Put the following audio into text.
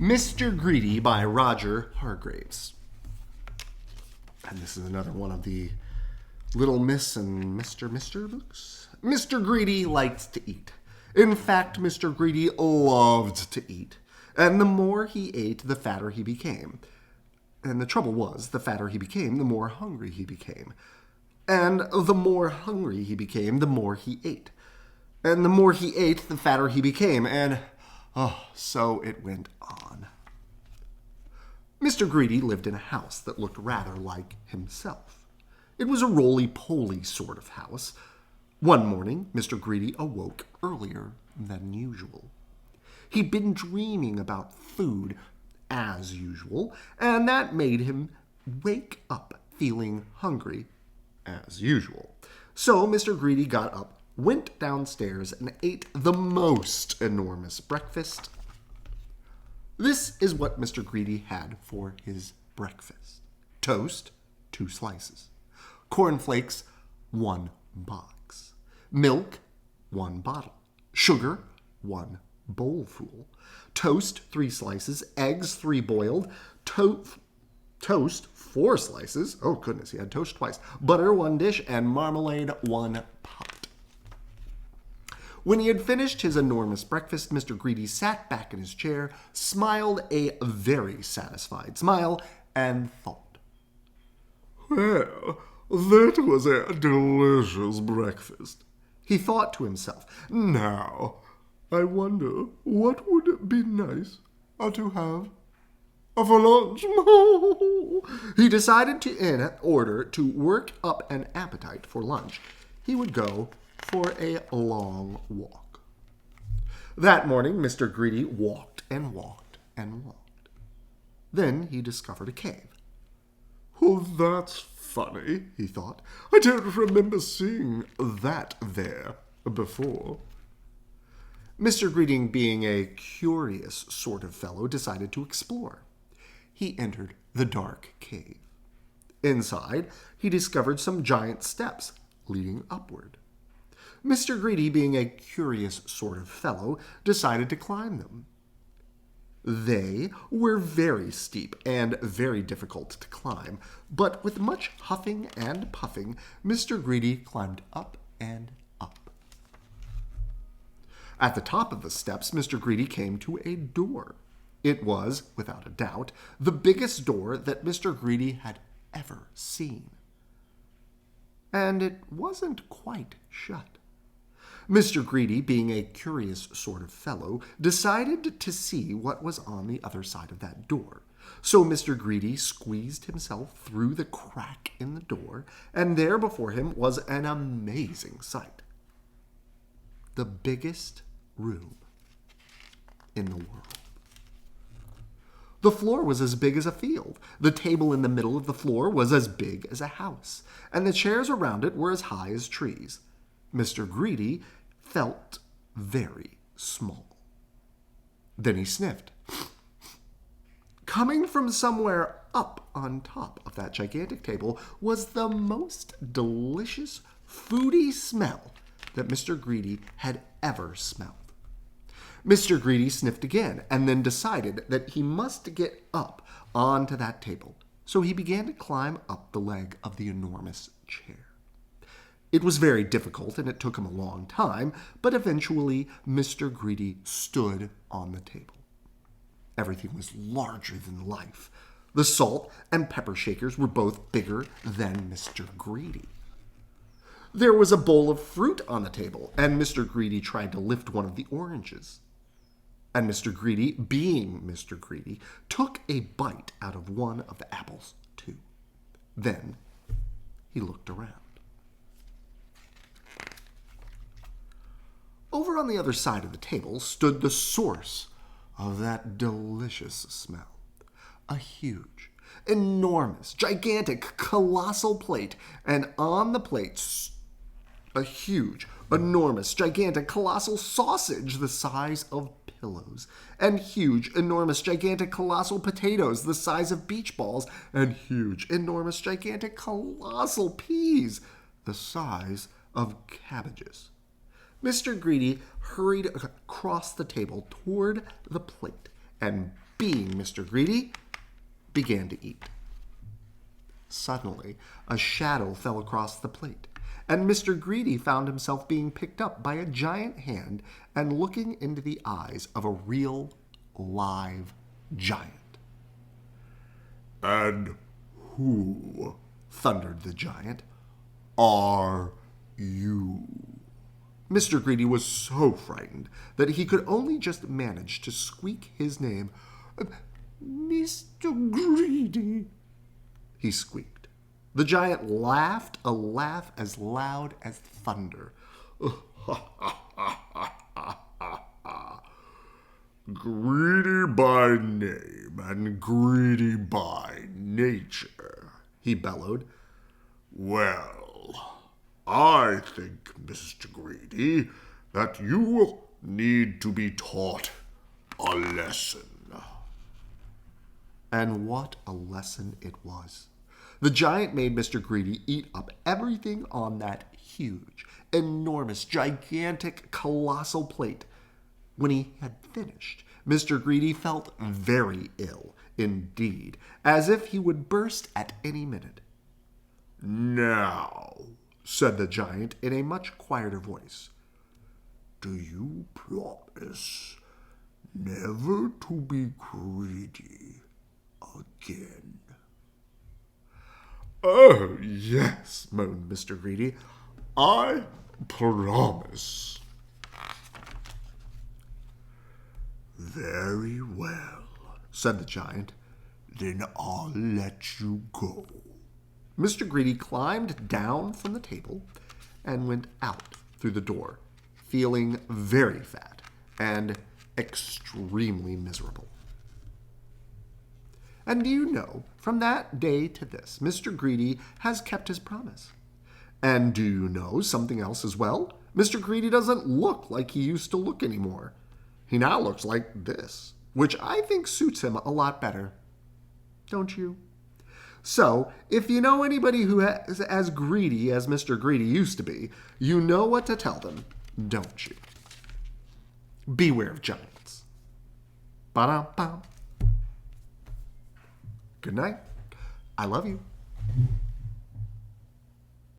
Mr. Greedy by Roger Hargreaves. And this is another one of the Little Miss and Mr. books. Mr. Greedy liked to eat. In fact, Mr. Greedy loved to eat. And the more he ate, the fatter he became. And the trouble was, the fatter he became, the more hungry he became. And the more hungry he became, the more he ate. And the more he ate, the fatter he became. And, so it went on. Mr. Greedy lived in a house that looked rather like himself. It was a roly-poly sort of house. One morning, Mr. Greedy awoke earlier than usual. He'd been dreaming about food, as usual, and that made him wake up feeling hungry, as usual. So Mr. Greedy got up, went downstairs, and ate the most enormous breakfast. This is what Mr. Greedy had for his breakfast. Toast, 2 slices. Cornflakes, 1 box. Milk, 1 bottle. Sugar, 1 bowlful. Toast, 3 slices. Eggs, 3 boiled. Toast, 4 slices. Oh, goodness, he had toast twice. Butter, 1 dish, and marmalade, 1 pot. When he had finished his enormous breakfast, Mr. Greedy sat back in his chair, smiled a very satisfied smile, and thought, "Well, that was a delicious breakfast." He thought to himself, "Now, I wonder what would be nice to have for lunch." He decided in order to work up an appetite for lunch, he would go for a long walk. That morning, Mr. Greedy walked and walked and walked. Then he discovered a cave. "Oh, that's funny," he thought. "I don't remember seeing that there before." Mr. Greedy, being a curious sort of fellow, decided to explore. He entered the dark cave. Inside, he discovered some giant steps leading upward. Mr. Greedy, being a curious sort of fellow, decided to climb them. They were very steep and very difficult to climb, but with much huffing and puffing, Mr. Greedy climbed up and up. At the top of the steps, Mr. Greedy came to a door. It was, without a doubt, the biggest door that Mr. Greedy had ever seen. And it wasn't quite shut. Mr. Greedy, being a curious sort of fellow, decided to see what was on the other side of that door. So Mr. Greedy squeezed himself through the crack in the door, and there before him was an amazing sight. The biggest room in the world. The floor was as big as a field. The table in the middle of the floor was as big as a house, and the chairs around it were as high as trees. Mr. Greedy felt very small. Then he sniffed. Coming from somewhere up on top of that gigantic table was the most delicious, foody smell that Mr. Greedy had ever smelled. Mr. Greedy sniffed again and then decided that he must get up onto that table. So he began to climb up the leg of the enormous chair. It was very difficult, and it took him a long time, but eventually Mr. Greedy stood on the table. Everything was larger than life. The salt and pepper shakers were both bigger than Mr. Greedy. There was a bowl of fruit on the table, and Mr. Greedy tried to lift one of the oranges. And Mr. Greedy, being Mr. Greedy, took a bite out of one of the apples, too. Then he looked around. Over on the other side of the table stood the source of that delicious smell. A huge, enormous, gigantic, colossal plate, and on the plate a huge, enormous, gigantic, colossal sausage the size of pillows, and huge, enormous, gigantic, colossal potatoes the size of beach balls, and huge, enormous, gigantic, colossal peas the size of cabbages. Mr. Greedy hurried across the table toward the plate and being Mr. Greedy, began to eat. Suddenly, a shadow fell across the plate, and Mr. Greedy found himself being picked up by a giant hand and looking into the eyes of a real, live giant. "And who," thundered the giant, "are you?" Mr. Greedy was so frightened that he could only just manage to squeak his name. "Mr. Greedy," he squeaked. The giant laughed a laugh as loud as thunder. "Greedy by name and greedy by nature," he bellowed. "Well, I think, Mr. Greedy, that you need to be taught a lesson." And what a lesson it was. The giant made Mr. Greedy eat up everything on that huge, enormous, gigantic, colossal plate. When he had finished, Mr. Greedy felt very ill indeed, as if he would burst at any minute. "Now," said the giant in a much quieter voice, "do you promise never to be greedy again?" "Oh, yes," moaned Mr. Greedy. "I promise." "Very well," said the giant. "Then I'll let you go." Mr. Greedy climbed down from the table and went out through the door, feeling very fat and extremely miserable. And do you know, from that day to this, Mr. Greedy has kept his promise. And do you know something else as well? Mr. Greedy doesn't look like he used to look anymore. He now looks like this, which I think suits him a lot better. Don't you? So, if you know anybody who is as greedy as Mr. Greedy used to be, you know what to tell them, don't you? Beware of giants. Ba-dum-bum. Good night. I love you.